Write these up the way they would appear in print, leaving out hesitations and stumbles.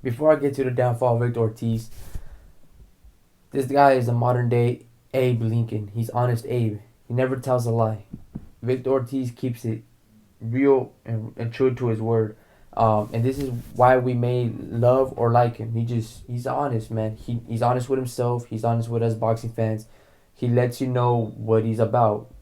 before I get to the downfall of Victor Ortiz, this guy is a modern day Abe Lincoln. He's Honest Abe. He never tells a lie. Victor Ortiz keeps it real and true to his word. And this is why we may love or like him. He's honest, man. He's honest with himself. He's honest with us boxing fans. He lets you know what he's about.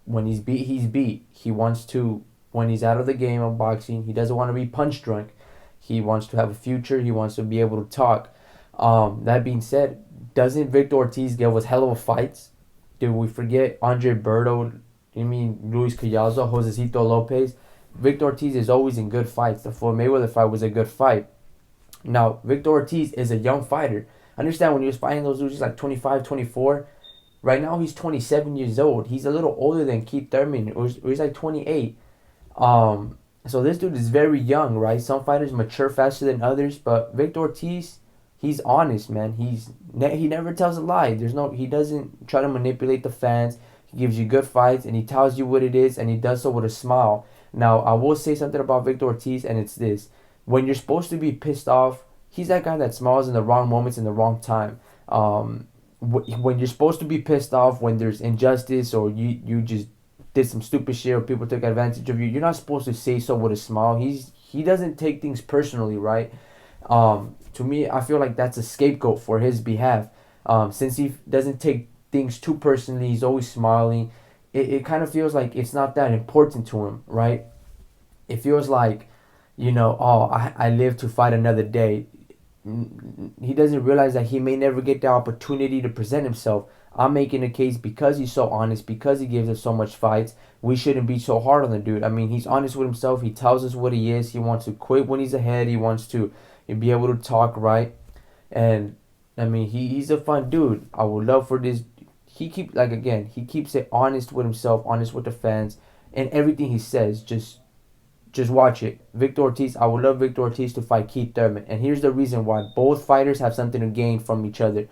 When he's beat, he's beat. He wants to, when he's out of the game of boxing, he doesn't want to be punch drunk. He wants to have a future. He wants to be able to talk. That being said, doesn't Victor Ortiz give us hell of a fights? Did we forget Andre Berto? You mean Luis Collazo, Josecito Lopez? Victor Ortiz is always in good fights. The Floyd Mayweather fight was a good fight. Now, Victor Ortiz is a young fighter. Understand when he was fighting those dudes, he's like 25, 24. Right now, he's 27 years old. He's a little older than Keith Thurman, or he's like 28. So this dude is very young, right? Some fighters mature faster than others, but Victor Ortiz, he's honest, man. He never tells a lie. He doesn't try to manipulate the fans. He gives you good fights, and he tells you what it is, and he does so with a smile. Now, I will say something about Victor Ortiz, and it's this. When you're supposed to be pissed off, he's that guy that smiles in the wrong moments in the wrong time. When you're supposed to be pissed off, when there's injustice or you just did some stupid shit or people took advantage of you, you're not supposed to say so with a smile. He doesn't take things personally, right? To me, I feel like that's a scapegoat for his behalf. Since he doesn't take things too personally, he's always smiling. It kind of feels like it's not that important to him, right? It feels like, I live to fight another day. He doesn't realize that he may never get the opportunity to present himself. I'm making a case because he's so honest, because he gives us so much fights. We shouldn't be so hard on the dude. I mean, he's honest with himself. He tells us what he is. He wants to quit when he's ahead. He wants to be able to talk right. And, I mean, he's a fun dude. I would love for this. He keeps it honest with himself, honest with the fans, and everything he says. Just watch it. Victor Ortiz, I would love Victor Ortiz to fight Keith Thurman. And here's the reason why. Both fighters have something to gain from each other.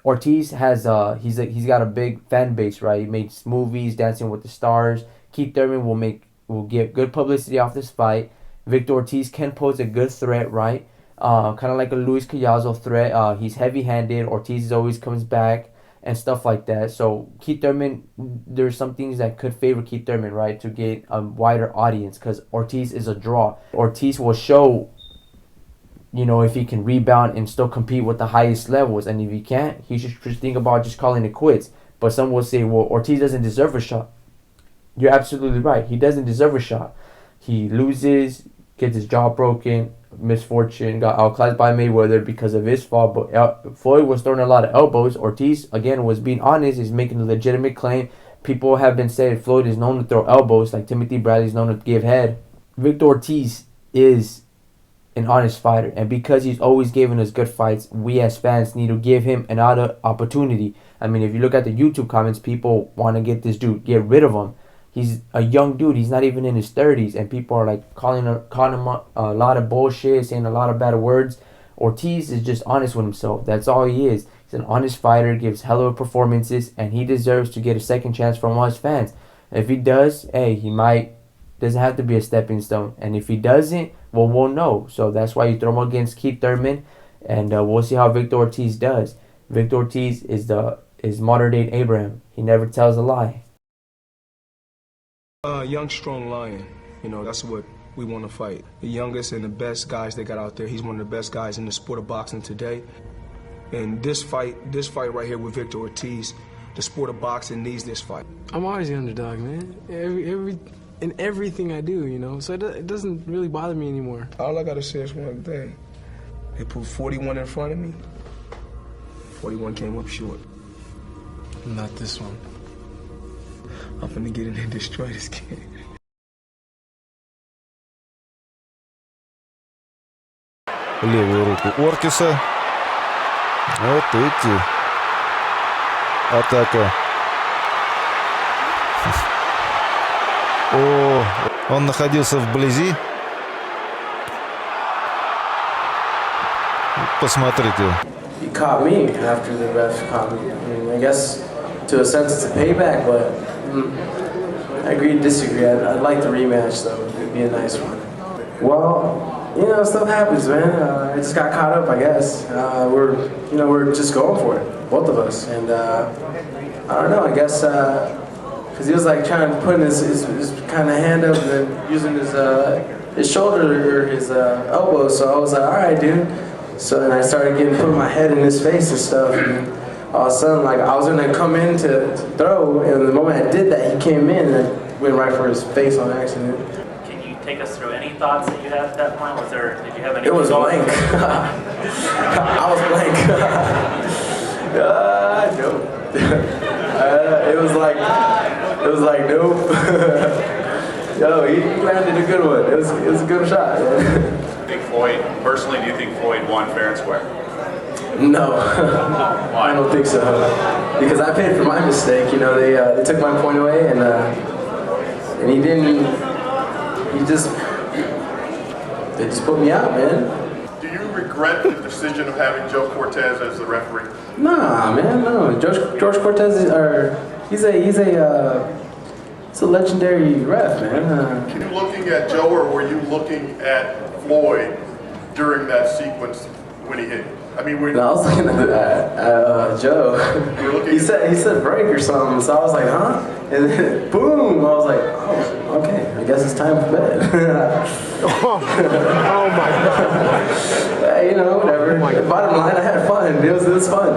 Ortiz has he's got a big fan base, right? He makes movies, Dancing with the Stars. Keith Thurman will get good publicity off this fight. Victor Ortiz can pose a good threat, right? Kind of like a Luis Collazo threat. He's heavy-handed. Ortiz always comes back and stuff like that. So Keith Thurman, there's some things that could favor Keith Thurman, right, to get a wider audience because Ortiz is a draw. Ortiz will show, if he can rebound and still compete with the highest levels. And if he can't, he should just think about just calling it quits. But some will say, well, Ortiz doesn't deserve a shot. You're absolutely right. He doesn't deserve a shot. He loses, gets his jaw broken, misfortune, got outclassed by Mayweather because of his fault. But Floyd was throwing a lot of elbows. Ortiz, again, was being honest. He's making a legitimate claim. People have been saying Floyd is known to throw elbows, like Timothy Bradley's known to give head. Victor Ortiz is an honest fighter, and because he's always given us good fights, we as fans need to give him another opportunity. I mean, if you look at the YouTube comments, people want to get rid of him. He's a young dude. He's not even in his 30s, and people are like calling him a lot of bullshit, saying a lot of bad words. Ortiz is just honest with himself. That's all he is. He's an honest fighter, gives hell of performances, and he deserves to get a second chance from us fans. If he does, doesn't have to be a stepping stone. And if he doesn't, well, we'll know. So that's why you throw him against Keith Thurman, and we'll see how Victor Ortiz does. Victor Ortiz is modern day Abraham. He never tells a lie. Young, strong lion. That's what we want to fight. The youngest and the best guys they got out there. He's one of the best guys in the sport of boxing today. And this fight right here with Victor Ortiz, the sport of boxing needs this fight. I'm always the underdog, man. In everything I do, so it doesn't really bother me anymore. All I gotta say is one thing. They put 41 in front of me. 41 came up short. Not this one. I'm finna get in there and destroy this kid. Левую руку Ортиса. Вот эти. Атака. Он находился вблизи. Посмотрите. He caught me after the ref caught me. I guess to a sense it's a payback, but I agree to disagree. I'd like the rematch though. It'd be a nice one. Well, stuff happens, man. I just got caught up, I guess. We're just going for it, both of us. And I don't know, I guess, because he was like trying to put his kind of hand up and using his shoulder or his elbow. So I was like, all right, dude. So then I started putting my head in his face and stuff. And all of a sudden, like, I was gonna come in to throw, and the moment I did that, he came in and I went right for his face on accident. Take us through any thoughts that you had at that point? Did you have any? It was blank. I was blank. Nope. It was like nope. Yo, he landed a good one. It was a good shot. Personally, do you think Floyd won fair and square? No, I don't think so. Because I paid for my mistake. They took my point away, and he didn't. They just put me out, man. Do you regret the decision of having Joe Cortez as the referee? Nah, man, no. George Cortez he's a legendary ref, man. Were you looking at Joe, or were you looking at Floyd during that sequence when he hit you? I was looking at Joe. He said break or something, so I was like, huh? And then boom, I was like, oh, okay, I guess it's time for bed. Oh my God. Whatever. Bottom line, I had fun. It was fun.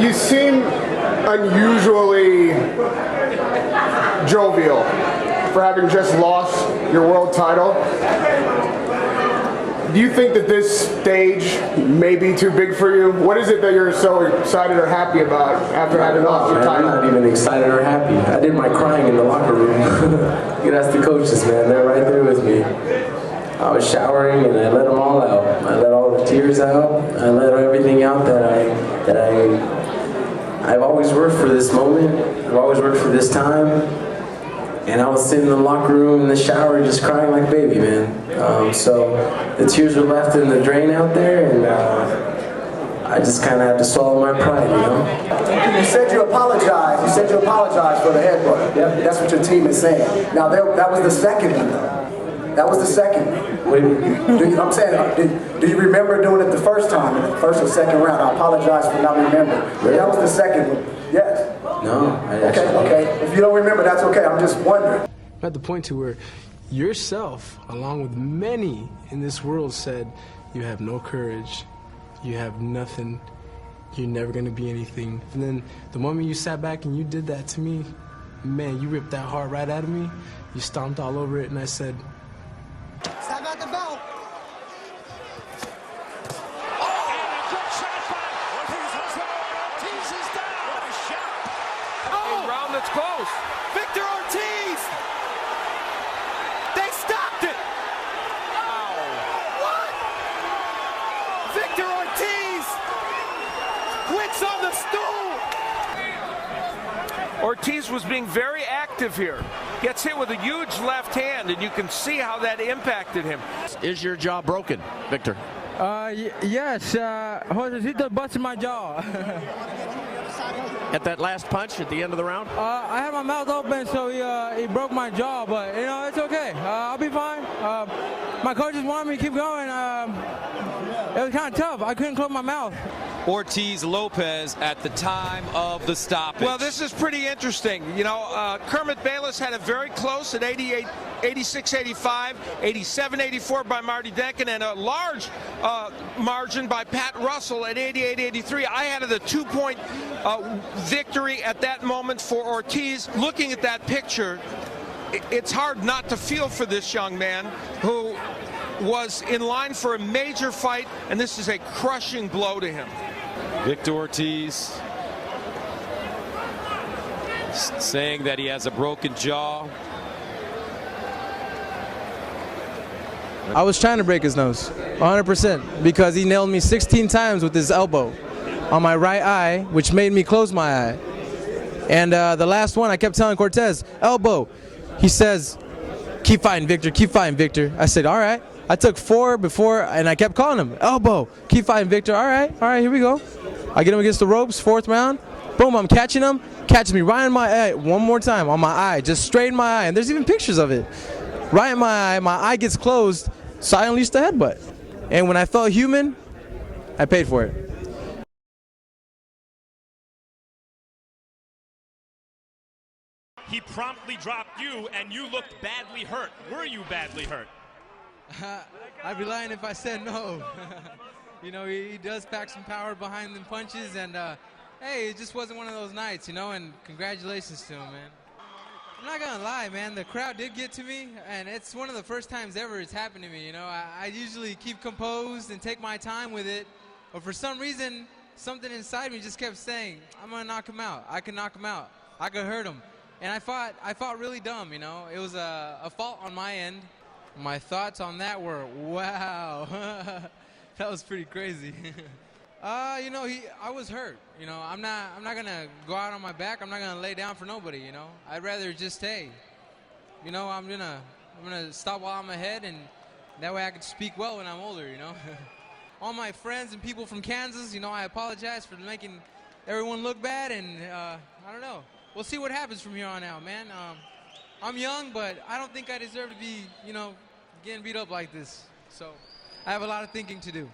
You seem unusually jovial for having just lost your world title. Do you think that this stage may be too big for you? What is it that you're so excited or happy about after having lost your title? I'm not even excited or happy. I did my crying in the locker room. You can ask the coaches, man. They're right there with me. I was showering and I let them all out. I let all the tears out. I let everything out that I've always worked for this moment. I've always worked for this time. And I was sitting in the locker room in the shower just crying like a baby, man. So the tears were left in the drain out there, and I just kind of had to swallow my pride, You said you apologized. You said you apologized for the headbutt. Yep. That's what your team is saying. Now, that was the second one, though. That was the second one. I'm saying, do you remember doing it the first time, the first or second round? I apologize for not remembering. Really? That was the second one. Yes. No. Okay. If you don't remember, that's okay. I'm just wondering. I'm at the point to where yourself, along with many in this world, said you have no courage, you have nothing, you're never going to be anything. And then the moment you sat back and you did that to me, man, you ripped that heart right out of me. You stomped all over it, and I said, Stop at the belt. That's close. Victor Ortiz! They stopped it! Wow. What? Victor Ortiz quits on the stool! Ortiz was being very active here. Gets hit with a huge left hand, and you can see how that impacted him. Is your jaw broken, Victor? Yes. Josecito busted my jaw. At that last punch at the end of the round? I had my mouth open, so he broke my jaw, but it's okay. I'll be fine. My coaches wanted me to keep going. It was kind of tough. I couldn't close my mouth. Ortiz Lopez at the time of the stoppage. Well, this is pretty interesting. Kermit Bayless had it very close at 88, 86-85, 87-84 by Marty Denkin, and a large margin by Pat Russell at 88-83. I had a 2-point victory at that moment for Ortiz. Looking at that picture, it's hard not to feel for this young man who was in line for a major fight, and this is a crushing blow to him. Victor Ortiz saying that he has a broken jaw. I was trying to break his nose, 100%, because he nailed me 16 times with his elbow on my right eye, which made me close my eye. And the last one, I kept telling Cortez, elbow. He says, keep fighting, Victor, keep fighting, Victor. I said, all right. I took 4 before, and I kept calling him, elbow, keep fighting, Victor. All right, here we go. I get him against the ropes, 4th round. Boom, I'm catching him. catches me right in my eye one more time, on my eye, just straight in my eye, and there's even pictures of it. Right in my eye gets closed, so I unleashed the headbutt. And when I felt human, I paid for it. He promptly dropped you, and you looked badly hurt. Were you badly hurt? I'd be lying if I said no. You know, he does pack some power behind them punches, and hey, it just wasn't one of those nights, you know, and congratulations to him, man. I'm not gonna lie, man, the crowd did get to me, and it's one of the first times ever it's happened to me, you know. I usually keep composed and take my time with it, but for some reason, something inside me just kept saying, I'm gonna knock him out. I can knock him out. I could hurt him. And I fought really dumb, you know. It was a fault on my end. My thoughts on that were, wow, that was pretty crazy. You know, I was hurt. You know, I'm not gonna go out on my back. I'm not gonna lay down for nobody. You know, I'd rather just stay. You know, I'm gonna stop while I'm ahead, and that way I can speak well when I'm older. You know, all my friends and people from Kansas. You know, I apologize for making everyone look bad, and I don't know. We'll see what happens from here on out, man. I'm young, but I don't think I deserve to be, you know, getting beat up like this. So I have a lot of thinking to do.